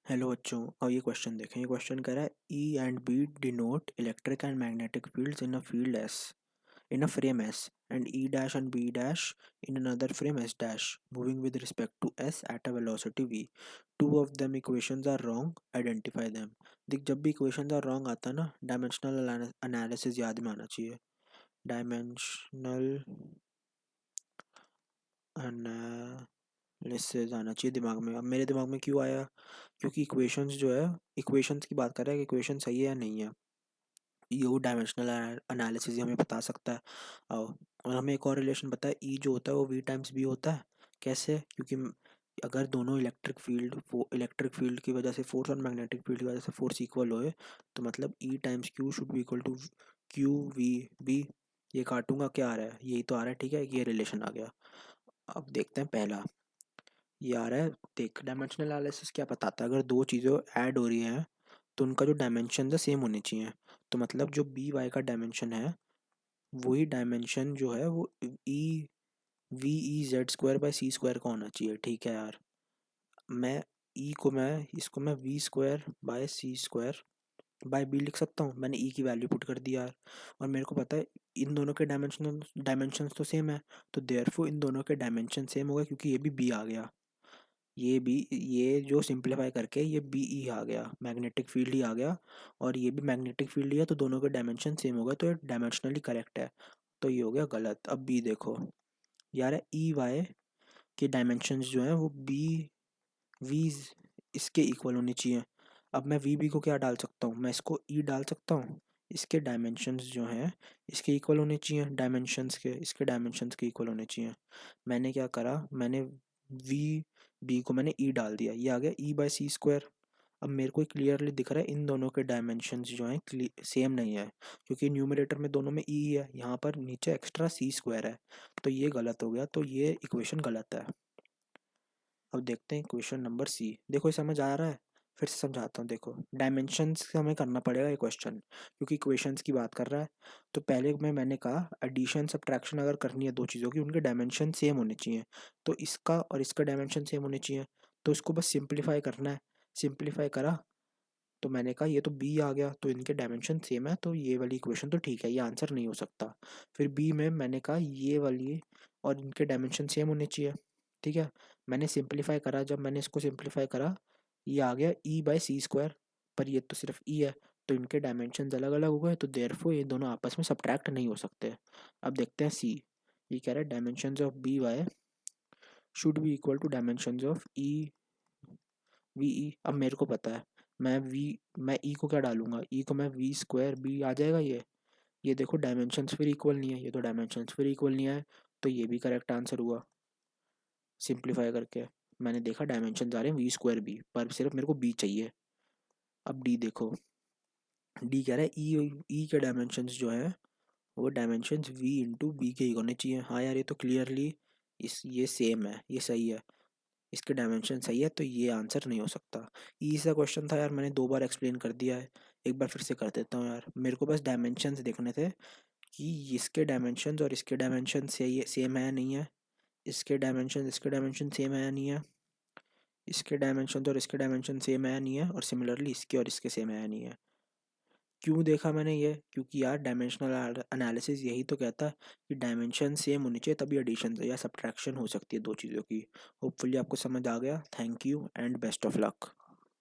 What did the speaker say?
Hello बच्चों। और ये क्वेश्चन देखें। ये क्वेश्चन कह रहा है E and B denote electric and magnetic fields in a field S in a frame S and E dash and B dash in another frame S dash moving with respect to S at a velocity V. Two of them equations are wrong. Identify them. देख, जब भी equations are wrong आता है ना, dimensional analysis याद में आना चाहिए। डायमेंशनल एनालिसिस आना चाहिए दिमाग में। अब मेरे दिमाग में क्यों आया? क्योंकि इक्वेशंस जो है, इक्वेशंस की बात कर रहा है कि इक्वेशन सही है या नहीं है। यू डायमेंशनल एनालिसिस ही हमें बता सकता है। और हमें एक और रिलेशन पता है, ई जो होता है वो वी टाइम्स बी होता है। कैसे? क्योंकि अगर दोनों इलेक्ट्रिक फील्ड की वजह से फोर्स और मैग्नेटिक फील्ड की वजह से फोर्स इक्वल होए, तो मतलब E times Q should be equal to Q V B. ये काटूंगा, क्या आ रहा है? यही तो आ रहा है। ठीक है, ये रिलेशन आ गया। अब देखते हैं पहला। ये आ रहा है, देख, डायमेंशनल एनालिसिस क्या बताता है, अगर दो चीज़ें ऐड हो रही हैं तो उनका जो डायमेंशन है सेम होने चाहिए। तो मतलब जो बी वाई का डायमेंशन है, वही डायमेंशन जो है वो E V E Z square by C square का होना चाहिए। ठीक है यार, मैं इसको मैं V square by C square by B लिख सकता हूँ। मैंने ई की वैल्यू पुट कर दी यार। और मेरे को पता है इन दोनों के डायमेंशंस तो सेम है, तो देयरफॉर इन दोनों के डायमेंशन सेम हो गए, क्योंकि ये भी आ गया। ये जो सिंप्लीफाई करके ये बी ई आ गया, मैग्नेटिक फील्ड ही आ गया। और ये भी मैग्नेटिक फील्ड ही है, तो दोनों के डायमेंशन सेम हो गए, तो ये डायमेंशनली करेक्ट है। तो ये हो गया गलत। अब बी देखो यार, है ई वाई के डायमेंशंस जो हैं वो बी वी इसके इक्वल होने चाहिए। अब मैं वी बी को क्या डाल सकता हूँ? मैं इसको ई डाल सकता हूँ। इसके डायमेंशंस जो हैं इसके इक्वल होने चाहिए, इसके डायमेंशंस के इक्वल होने चाहिए। मैंने क्या करा, मैंने वी बी को मैंने ई डाल दिया, ये आ गया ई बाई सी स्क्वायर। अब मेरे को क्लियरली दिख रहा है इन दोनों के डायमेंशंस जो हैं सेम नहीं है, क्योंकि न्यूमरेटर में दोनों में ई है, यहाँ पर नीचे एक्स्ट्रा सी स्क्वायर है। तो ये गलत हो गया, तो ये इक्वेशन गलत है। अब देखते हैं क्वेश्चन नंबर सी। देखो, ये समझ आ रहा है? फिर से समझाता हूँ। देखो, डायमेंशंस से हमें करना पड़ेगा ये क्वेश्चन, क्योंकि इक्वेशंस की बात कर रहा है। तो पहले मैंने कहा एडिशन सब्ट्रैक्शन अगर करनी है दो चीज़ों की, उनके डायमेंशन सेम होने चाहिए। तो इसका और इसका डायमेंशन सेम होने चाहिए, तो इसको बस सिंप्लीफाई करना है। सिंप्लीफाई करा तो मैंने कहा ये तो बी आ गया, तो इनके डायमेंशन सेम है, तो ये वाली इक्वेशन तो ठीक है, ये आंसर नहीं हो सकता। फिर बी में मैंने कहा ये वाली और इनके डायमेंशन सेम होने चाहिए। ठीक है, मैंने सिंप्लीफाई करा, जब मैंने इसको सिंप्लीफाई करा ये आ गया ई बाई सी स्क्वायर। पर ये तो सिर्फ ई है, तो इनके डायमेंशन अलग अलग हो गए, तो देयरफॉर ये दोनों आपस में सब्ट्रैक्ट नहीं हो सकते। अब देखते हैं सी। ये कह रहा है dimension of B Y should be equal to dimension of E V E. अब मेरे को पता है, मैं ई को क्या डालूंगा, ई को मैं वी स्क्वायर बी आ जाएगा ये देखो डायमेंशंस फिर इक्वल नहीं है, ये तो डायमेंशंस फिर इक्वल नहीं है, तो ये भी करेक्ट आंसर हुआ। सिंप्लीफाई करके मैंने देखा डायमेंशन आ रहे हैं वी स्क्वायर बी, पर सिर्फ मेरे को बी चाहिए। अब डी देखो, डी कह रहा है ई के डायमेंशंस जो है वो डायमेंशंस वी इंटू बी के ही होने चाहिए। हाँ यार, ये तो क्लियरली ये सेम है, ये सही है, इसके डायमेंशन सही है, तो ये आंसर नहीं हो सकता। ई सा क्वेश्चन था यार, मैंने 2 बार एक्सप्लेन कर दिया है, एक बार फिर से कर देता हूँ यार। मेरे को बस डायमेंशंस देखने थे कि इसके डायमेंशंस और इसके डायमेंशन सेम है या नहीं है, इसके डायमेंशन सेम है या नहीं है, इसके डायमेंशन और इसके डायमेंशन सेम है या नहीं है, और सिमिलरली इसके और इसके सेम है या नहीं है। क्यों देखा मैंने ये? क्योंकि यार डायमेंशनल एनालिसिस यही तो कहता है कि डायमेंशन सेम होनी चाहिए, तभी एडिशन या सब्ट्रैक्शन हो सकती है दो चीज़ों की। होपफुली आपको समझ आ गया। Thank you and best of luck.